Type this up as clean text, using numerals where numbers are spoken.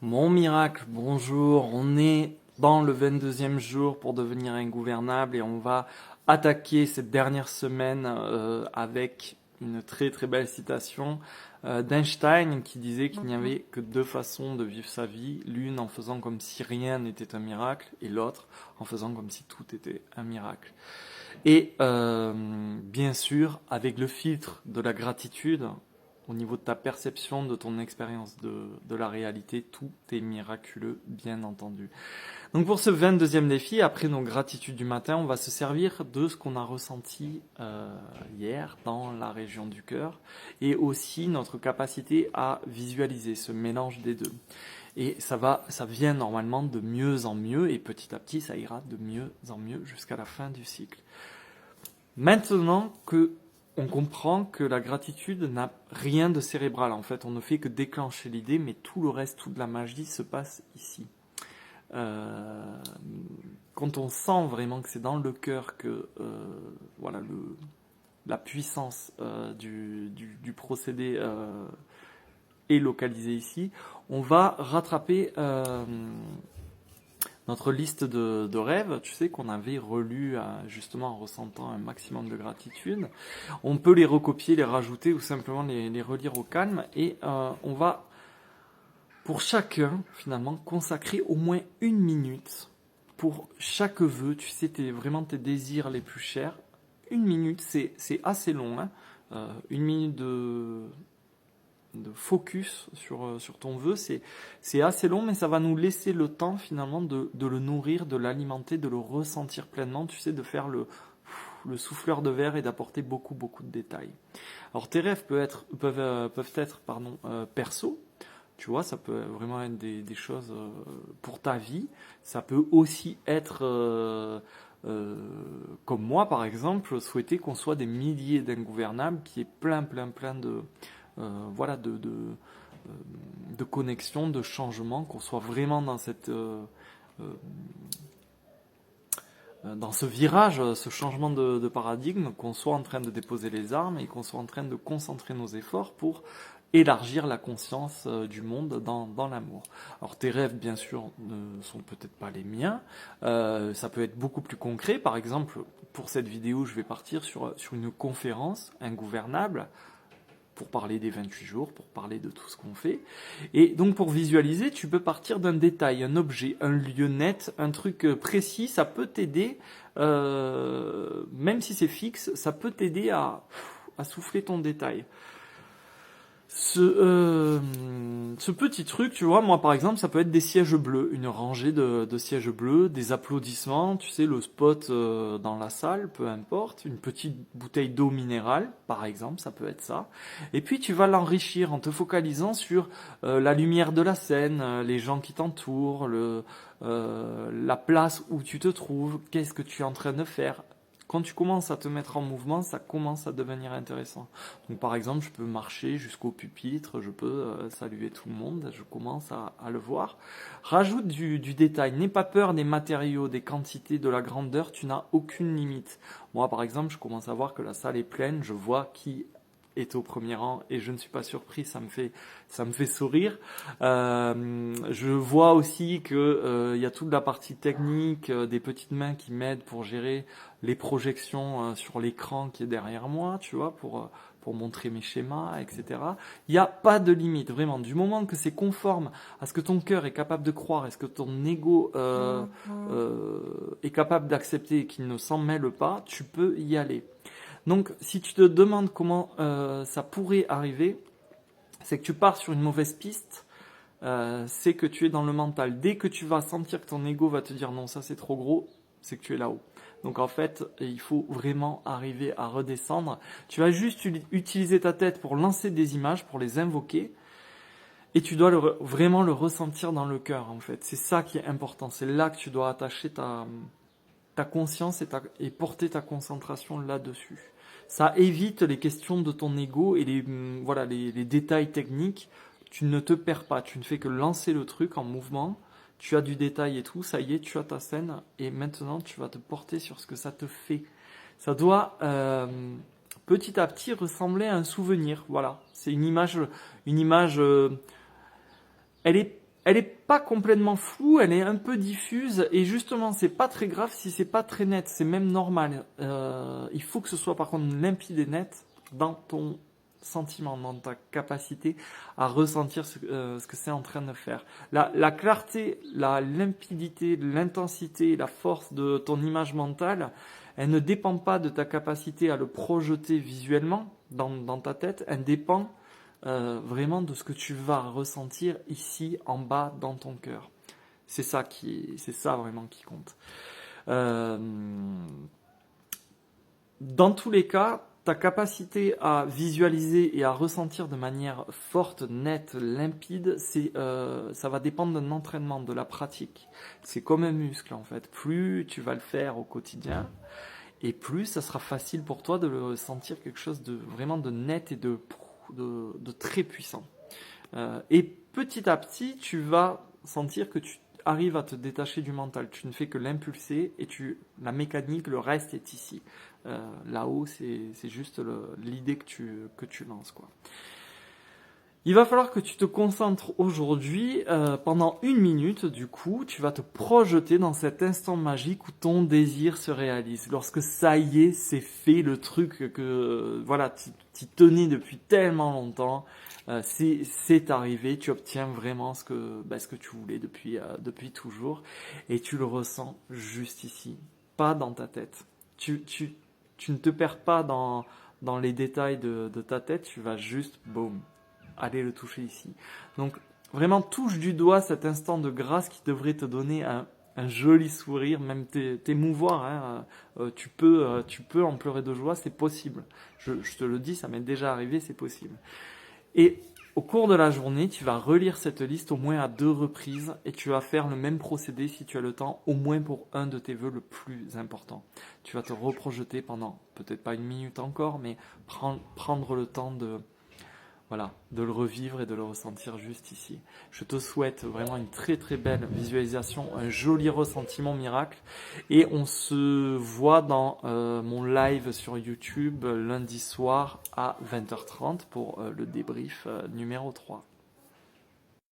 Mon miracle, bonjour, on est dans le 22e jour pour devenir ingouvernable et on va attaquer cette dernière semaine avec une très très belle citation d'Einstein qui disait qu'il n'y avait que deux façons de vivre sa vie, l'une en faisant comme si rien n'était un miracle et l'autre en faisant comme si tout était un miracle. Et bien sûr, avec le filtre de la gratitude, au niveau de ta perception, de ton expérience de la réalité, tout est miraculeux, bien entendu. Donc pour ce 22e défi, après nos gratitudes du matin, on va se servir de ce qu'on a ressenti hier dans la région du cœur et aussi notre capacité à visualiser ce mélange des deux. Et ça vient normalement de mieux en mieux et petit à petit, ça ira de mieux en mieux jusqu'à la fin du cycle. Maintenant que on comprend que la gratitude n'a rien de cérébral. En fait, on ne fait que déclencher l'idée, mais tout le reste, toute la magie se passe ici. Quand on sent vraiment que c'est dans le cœur que voilà la puissance du procédé est localisée ici, on va rattraper notre liste de rêves, tu sais, qu'on avait relus justement en ressentant un maximum de gratitude. On peut les recopier, les rajouter ou simplement les relire au calme. Et on va, pour chacun, finalement, consacrer au moins 1 minute pour chaque vœu. Tu sais, vraiment tes désirs les plus chers. 1 minute, c'est assez long. Hein. 1 minute de focus sur ton vœu, c'est assez long, mais ça va nous laisser le temps finalement de le nourrir, de l'alimenter, de le ressentir pleinement, tu sais, de faire le souffleur de verre et d'apporter beaucoup de détails. Alors tes rêves peuvent être perso, tu vois, ça peut vraiment être des choses pour ta vie, ça peut aussi être comme moi par exemple, souhaiter qu'on soit des milliers d'ingouvernables, qui est plein de voilà de connexion, de changement, qu'on soit vraiment dans dans ce virage, ce changement de paradigme, qu'on soit en train de déposer les armes et qu'on soit en train de concentrer nos efforts pour élargir la conscience du monde dans l'amour. Alors tes rêves, bien sûr, ne sont peut-être pas les miens. Ça peut être beaucoup plus concret. Par exemple, pour cette vidéo, je vais partir sur une conférence ingouvernable pour parler des 28 jours, pour parler de tout ce qu'on fait. Et donc pour visualiser, tu peux partir d'un détail, un objet, un lieu net, un truc précis, ça peut t'aider, même si c'est fixe, ça peut t'aider à souffler ton détail. Ce petit truc, tu vois, moi par exemple, ça peut être des sièges bleus, une rangée de sièges bleus, des applaudissements, tu sais, le spot dans la salle, peu importe, une petite bouteille d'eau minérale, par exemple, ça peut être ça. Et puis tu vas l'enrichir en te focalisant sur la lumière de la scène, les gens qui t'entourent, la place où tu te trouves, qu'est-ce que tu es en train de faire. Quand tu commences à te mettre en mouvement, ça commence à devenir intéressant. Donc par exemple, je peux marcher jusqu'au pupitre, je peux saluer tout le monde, je commence à le voir. Rajoute du détail, n'aie pas peur des matériaux, des quantités, de la grandeur, tu n'as aucune limite. Moi par exemple, je commence à voir que la salle est pleine, je vois qui est au premier rang et je ne suis pas surpris, ça me fait sourire. Je vois aussi que y a toute la partie technique, des petites mains qui m'aident pour gérer les projections sur l'écran qui est derrière moi, tu vois, pour montrer mes schémas, etc. Il n'y a pas de limite, vraiment. Du moment que c'est conforme à ce que ton cœur est capable de croire, est ce que ton ego est capable d'accepter et qu'il ne s'en mêle pas, tu peux y aller. Donc, si tu te demandes comment ça pourrait arriver, c'est que tu pars sur une mauvaise piste, c'est que tu es dans le mental. Dès que tu vas sentir que ton ego va te dire non, ça c'est trop gros, c'est que tu es là-haut. Donc en fait, il faut vraiment arriver à redescendre. Tu vas juste utiliser ta tête pour lancer des images, pour les invoquer, et tu dois vraiment le ressentir dans le cœur en fait. C'est ça qui est important, c'est là que tu dois attacher ta conscience et porter ta concentration là-dessus. Ça évite les questions de ton ego et les détails techniques. Tu ne te perds pas, tu ne fais que lancer le truc en mouvement. Tu as du détail et tout, ça y est, tu as ta scène et maintenant tu vas te porter sur ce que ça te fait. Ça doit petit à petit ressembler à un souvenir. Voilà, c'est une image. Elle est elle est pas complètement floue, elle est un peu diffuse, et justement, c'est pas très grave si c'est pas très net, c'est même normal. Il faut que ce soit par contre limpide et net dans ton sentiment, dans ta capacité à ressentir ce que c'est en train de faire. La clarté, la limpidité, l'intensité, la force de ton image mentale, elle ne dépend pas de ta capacité à le projeter visuellement dans ta tête, elle dépend vraiment de ce que tu vas ressentir ici en bas dans ton cœur. C'est ça vraiment qui compte. Euh, dans tous les cas, ta capacité à visualiser et à ressentir de manière forte, nette, limpide, ça va dépendre d'un entraînement, de la pratique. C'est comme un muscle en fait. Plus tu vas le faire au quotidien, et plus ça sera facile pour toi de le sentir quelque chose de vraiment de net et de très puissant. Et petit à petit, tu vas sentir que tu arrives à te détacher du mental. Tu ne fais que l'impulser et la mécanique, le reste est ici. Là-haut, c'est juste l'idée que tu lances, quoi. Il va falloir que tu te concentres aujourd'hui pendant 1 minute, du coup, tu vas te projeter dans cet instant magique où ton désir se réalise. Lorsque ça y est, c'est fait, le truc que voilà, tu tenais depuis tellement longtemps, c'est arrivé, tu obtiens vraiment ce que tu voulais depuis toujours, et tu le ressens juste ici, pas dans ta tête. Tu ne te perds pas dans les détails de ta tête, tu vas juste, boum, aller le toucher ici. Donc vraiment touche du doigt cet instant de grâce qui devrait te donner un joli sourire, même t'émouvoir. Hein. Tu peux en pleurer de joie, c'est possible. Je te le dis, ça m'est déjà arrivé, c'est possible. Et au cours de la journée, tu vas relire cette liste au moins à 2 reprises et tu vas faire le même procédé si tu as le temps, au moins pour un de tes vœux le plus important. Tu vas te reprojeter pendant peut-être pas 1 minute encore, mais prendre le temps de le revivre et de le ressentir juste ici. Je te souhaite vraiment une très très belle visualisation, un joli ressentiment miracle. Et on se voit dans mon live sur YouTube lundi soir à 20h30 pour le débrief numéro 3.